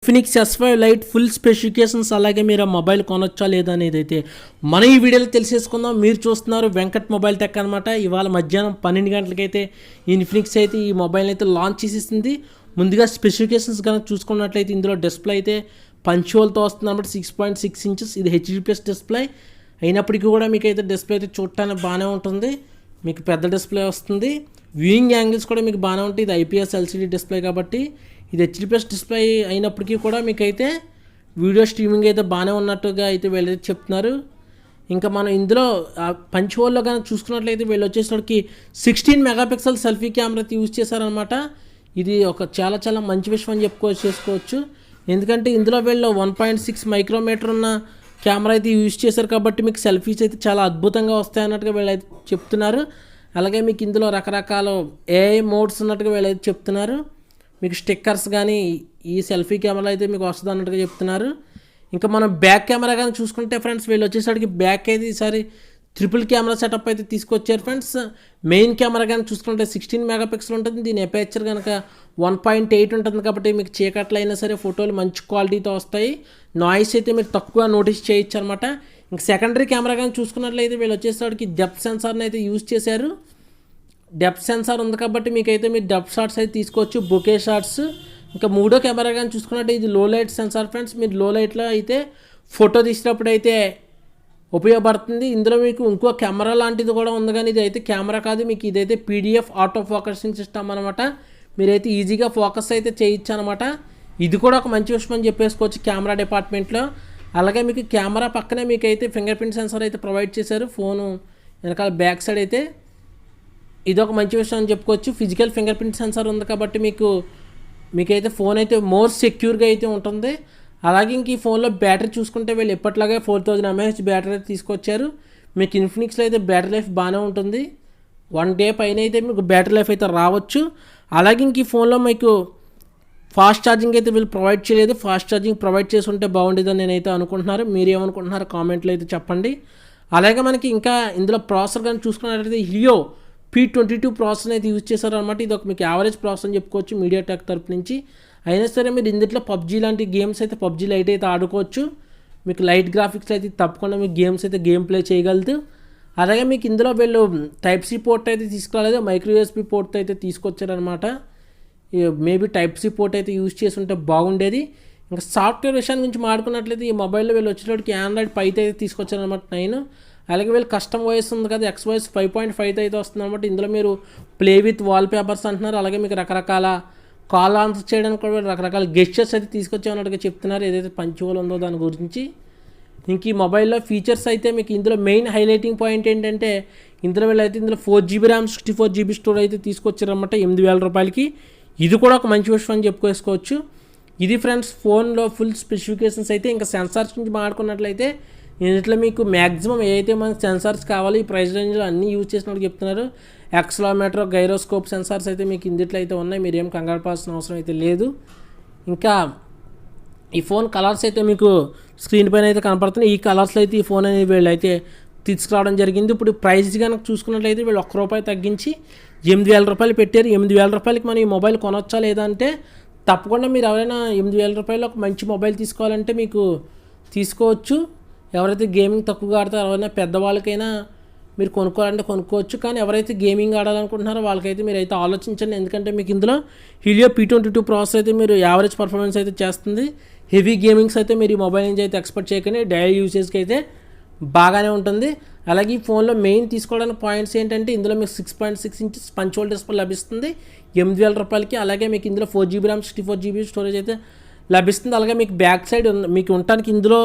Infinix S5 light full specifications అలాగే మీరు ఆ మొబైల్ కొనొచ్చా లేదా అనేది అయితే మన ఈ వీడియోలో తెలిసేసుకుందాం. మీరు చూస్తున్నారు వెంకట్ మొబైల్ టెక్ అనమాట. ఇవాళ మధ్యాహ్నం 12 గంటలకైతే ఇన్ఫినిక్స్ అయితే ఈ మొబైల్ అయితే లాంచ్ చేసేసింది. ముందుగా స్పెసిఫికేషన్స్ కనుక చూసుకున్నట్లయితే ఇందులో డిస్ప్లే అయితే పంచువల్తో వస్తుంది అనమాట. 6.6 ఇంచెస్ ఇది HD+ డిస్ప్లే అయినప్పటికీ కూడా మీకు అయితే డిస్ప్లే అయితే చూడటానికి బాగానే ఉంటుంది. మీకు పెద్ద డిస్ప్లే వస్తుంది. వ్యూయింగ్ యాంగిల్స్ కూడా మీకు బాగానే ఉంటాయి. ఇది IPS LCD డిస్ప్లే కాబట్టి ఇది HD+ డిస్ప్లే అయినప్పటికీ కూడా మీకైతే వీడియో స్ట్రీమింగ్ అయితే బాగానే ఉన్నట్టుగా అయితే వీళ్ళైతే చెప్తున్నారు. ఇంకా మనం ఇందులో పంచ్ హోల్లో కానీ చూసుకున్నట్లయితే వీళ్ళు వచ్చేసరికి 16 మెగాపిక్సెల్ సెల్ఫీ కెమెరా అయితే యూజ్ చేశారనమాట. ఇది ఒక చాలా మంచి విషయం అని చేసుకోవచ్చు. ఎందుకంటే ఇందులో వీళ్ళు 1.6 మైక్రోమీటర్ ఉన్న కెమెరా అయితే యూజ్ చేశారు కాబట్టి మీకు సెల్ఫీస్ అయితే చాలా అద్భుతంగా వస్తాయన్నట్టుగా వీళ్ళు అయితే చెప్తున్నారు. అలాగే మీకు ఇందులో రకరకాల AI మోడ్స్ ఉన్నట్టుగా వీళ్ళు అయితే చెప్తున్నారు. మీకు స్టిక్కర్స్ కానీ ఈ సెల్ఫీ కెమెరా అయితే మీకు వస్తుంది అన్నట్టుగా చెప్తున్నారు. ఇంకా మనం బ్యాక్ కెమెరా కానీ చూసుకుంటే ఫ్రెండ్స్ వీళ్ళు వచ్చేసరికి బ్యాక్ అయితే ఈసారి ట్రిపుల్ కెమెరా సెటప్ అయితే తీసుకొచ్చారు ఫ్రెండ్స్. మెయిన్ కెమెరా కానీ చూసుకుంటే 16 మెగాపిక్సెల్ ఉంటుంది. దీని అపేచర్ కనుక 1.8 ఉంటుంది కాబట్టి మీకు చీకట్లో అయినా సరే ఫోటోలు మంచి క్వాలిటీతో వస్తాయి. నాయిస్ అయితే మీరు తక్కువ నోటీస్ చేయొచ్చు అనమాట. ఇంకా సెకండరీ కెమెరా కానీ చూసుకున్నట్లయితే వీళ్ళు వచ్చేసరికి డెప్త్ సెన్సార్ని అయితే యూజ్ చేశారు. డెప్త్ సెన్సార్ ఉంది కాబట్టి మీకైతే మీరు డెప్త్ షాట్స్ అయితే తీసుకోవచ్చు, బొకే షాట్స్. ఇంకా మూడో కెమెరా కానీ చూసుకున్నట్టు ఇది లో లైట్ సెన్సార్ ఫ్రెండ్స్. మీరు లో లైట్లో అయితే ఫోటో తీసినప్పుడు అయితే ఉపయోగపడుతుంది. ఇందులో మీకు ఇంకో కెమెరా లాంటిది కూడా ఉంది కానీ ఇది అయితే కెమెరా కాదు, మీకు ఇదైతే PDF ఆటో ఫోకసింగ్ సిస్టమ్ అనమాట. మీరైతే ఈజీగా ఫోకస్ అయితే చేయొచ్చు అనమాట. ఇది కూడా ఒక మంచి విషయం అని చెప్పేసుకోవచ్చు కెమెరా డిపార్ట్మెంట్లో. అలాగే మీకు కెమెరా పక్కనే మీకైతే ఫింగర్ ప్రింట్ సెన్సార్ అయితే ప్రొవైడ్ చేశారు. ఫోను వెనకాల బ్యాక్ సైడ్ అయితే ఇది ఒక మంచి విషయం అని చెప్పుకోవచ్చు. ఫిజికల్ ఫింగర్ ప్రింట్ సెన్సార్ ఉంది కాబట్టి మీకైతే ఫోన్ అయితే మోర్ సెక్యూర్గా అయితే ఉంటుంది. అలాగే ఇంక ఈ ఫోన్లో బ్యాటరీ చూసుకుంటే వీళ్ళు ఎప్పట్లాగే 4000 mAh బ్యాటరీ అయితే తీసుకొచ్చారు. మీకు ఇన్ఫినిక్స్లో అయితే బ్యాటరీ లైఫ్ బాగానే ఉంటుంది. 1 డే పైన అయితే మీకు బ్యాటరీ లైఫ్ అయితే రావచ్చు. అలాగే ఇంక ఈ ఫోన్లో మీకు ఫాస్ట్ ఛార్జింగ్ అయితే వీళ్ళు ప్రొవైడ్ చేయలేదు. ఫాస్ట్ ఛార్జింగ్ ప్రొవైడ్ చేసి ఉంటే బాగుండేదని నేనైతే అనుకుంటున్నారు. మీరు ఏమనుకుంటున్నారు కామెంట్లో అయితే చెప్పండి. అలాగే మనకి ఇంకా ఇందులో ప్రాసెసర్ కానీ చూసుకున్నట్లయితే హియో P22 ప్రాసెసర్ అయితే యూజ్ చేశారనమాట. ఇది ఒక మీకు యావరేజ్ ప్రాసెసర్ అని చెప్పుకోవచ్చు మీడియాటెక్ తరపు నుంచి. అయినా సరే మీరు ఇందులో PUBG లాంటి గేమ్స్ అయితే PUBG లైట్ అయితే ఆడుకోవచ్చు. మీకు లైట్ గ్రాఫిక్స్ అయితే తప్పకుండా మీకు గేమ్స్ అయితే గేమ్ ప్లే చేయగలదు. అలాగే మీకు ఇందులో వీళ్ళు Type-C పోర్ట్ అయితే తీసుకురాలేదు, మైక్రో USB పోర్ట్ అయితే తీసుకొచ్చారనమాట. మేబీ Type-C పోర్ట్ అయితే యూజ్ చేసి ఉంటే బాగుండేది. ఇంకా సాఫ్ట్వేర్ విషయాన్ని గురించి మాట్లాడుకున్నట్లయితే ఈ మొబైల్లో వీళ్ళు వచ్చేటప్పటికి Android 5 అయితే తీసుకొచ్చారనమాట 9. అలాగే వీళ్ళు కస్టమ్ వాయిస్ ఉంది కదా, XVoice 5.5 అయితే వస్తుంది అనమాట. ఇందులో మీరు ప్లే విత్ వాల్ పేపర్స్ అంటున్నారు. అలాగే మీకు రకరకాల కాల్ ఆన్సర్ చేయడానికి కూడా రకరకాల గెస్చర్స్ అయితే తీసుకొచ్చామన్నట్టుగా చెప్తున్నారు. ఏదైతే పంచువల్ ఉందో దాని గురించి. ఇంక ఈ మొబైల్లో ఫీచర్స్ అయితే మీకు ఇందులో మెయిన్ హైలైటింగ్ పాయింట్ ఏంటంటే ఇందులో వీళ్ళైతే ఇందులో 4GB RAM 64GB స్టోరేజ్ అయితే తీసుకొచ్చారనమాట 8000 రూపాయలకి. ఇది కూడా ఒక మంచి విషయం అని చెప్పుకోవచ్చు. ఇది ఫ్రెండ్స్ ఫోన్లో ఫుల్ స్పెసిఫికేషన్స్ అయితే. ఇంకా సెన్సార్స్ గురించి మాట్లాడుకున్నట్లయితే ఇంట్లో మీకు మ్యాక్సిమం ఏదైతే మనకు సెన్సార్స్ కావాలి ఈ ప్రైస్ రేంజ్లో అన్నీ యూజ్ చేసినట్టు చెప్తున్నారు. యాక్సిలరోమీటర్, గైరోస్కోప్ సెన్సార్స్ అయితే మీకు ఇందులో అయితే ఉన్నాయి. మీరు ఏం కంగారు పడాల్సిన అవసరం అయితే లేదు. ఇంకా ఈ ఫోన్ కలర్స్ అయితే మీకు స్క్రీన్ పైన అయితే కనపడుతున్నాయి. ఈ కలర్స్లో అయితే ఈ ఫోన్ అనేది వీళ్ళు అయితే తీసుకురావడం జరిగింది. ఇప్పుడు ప్రైస్ కనుక చూసుకున్నట్లయితే వీళ్ళు ₹1 తగ్గించి 8000 రూపాయలు పెట్టారు. 8000 రూపాయలకి మనం ఈ మొబైల్ కొనొచ్చా లేదా అంటే తప్పకుండా మీరు ఎవరైనా 8000 రూపాయలు ఒక మంచి మొబైల్ తీసుకోవాలంటే మీకు తీసుకోవచ్చు. ఎవరైతే గేమింగ్ తక్కువగా ఆడతారో ఎవరైనా పెద్దవాళ్ళకైనా మీరు కొనుక్కోవాలంటే కొనుక్కోవచ్చు. కానీ ఎవరైతే గేమింగ్ ఆడాలనుకుంటున్నారో వాళ్ళకైతే మీరు అయితే ఆలోచించండి. ఎందుకంటే మీకు ఇందులో హిలియో P22 ప్రాసెసర్ అయితే మీరు యావరేజ్ పర్ఫార్మెన్స్ అయితే చేస్తుంది. హెవీ గేమింగ్స్ అయితే మీరు ఈ మొబైల్ నుంచి అయితే ఎక్స్పెక్ట్ చేయకండి. డైలీ యూసేజ్కి అయితే బాగానే ఉంటుంది. అలాగే ఈ ఫోన్లో మెయిన్ తీసుకోవడానికి పాయింట్స్ ఏంటంటే ఇందులో మీకు 6.6 ఇంచెస్ పంచువల్ డిస్ప్లే లభిస్తుంది 8000 రూపాయలకి. అలాగే మీకు ఇందులో 4GB RAM 64GB స్టోరేజ్ అయితే లభిస్తుంది. అలాగే మీకు బ్యాక్ సైడ్ మీకు ఉండటానికి ఇందులో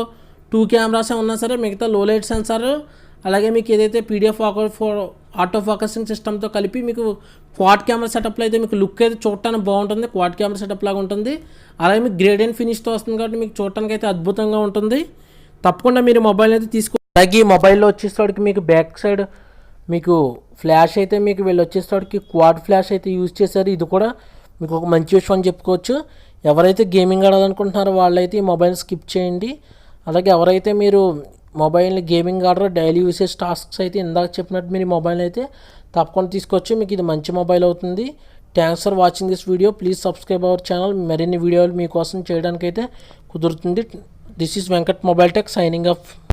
2 కెమెరాసే ఉన్నా సరే మిగతా లో లైట్ సెన్సార్ అలాగే మీకు ఏదైతే PDF ఆటో ఫోకసింగ్ సిస్టమ్తో కలిపి మీకు క్వాడ్ కెమెరా సెటప్లో అయితే మీకు లుక్ అయితే చూడటానికి బాగుంటుంది. క్వాడ్ కెమెరా సెటప్ లాగా ఉంటుంది. అలాగే మీకు గ్రేడియంట్ ఫినిష్తో వస్తుంది కాబట్టి మీకు చూడటానికి అయితే అద్భుతంగా ఉంటుంది. తప్పకుండా మీరు మొబైల్ అయితే అలాగే ఈ మొబైల్లో వచ్చేసరికి మీకు బ్యాక్ సైడ్ మీకు ఫ్లాష్ అయితే మీకు వీళ్ళు వచ్చేసరికి క్వాడ్ ఫ్లాష్ అయితే యూజ్ చేశారు. ఇది కూడా మీకు ఒక మంచి విషయం అని చెప్పుకోవచ్చు. ఎవరైతే గేమింగ్ ఆడాలనుకుంటున్నారో వాళ్ళైతే ఈ మొబైల్ స్కిప్ చేయండి. అలాగే ఎవరైతే మీరు మొబైల్ని గేమింగ్ ఆడరో డైలీ యూసేజ్ టాస్క్స్ అయితే ఇందాక చెప్పినట్టు మీరు ఈ మొబైల్ అయితే తప్పకుండా తీసుకోవచ్చు. మీకు ఇది మంచి మొబైల్ అవుతుంది. Thanks for watching this video. Please subscribe our channel. మరిన్ని వీడియోలు మీకోసం చేయడానికైతే కుదురుతుంది. This is Venkat mobile tech signing off.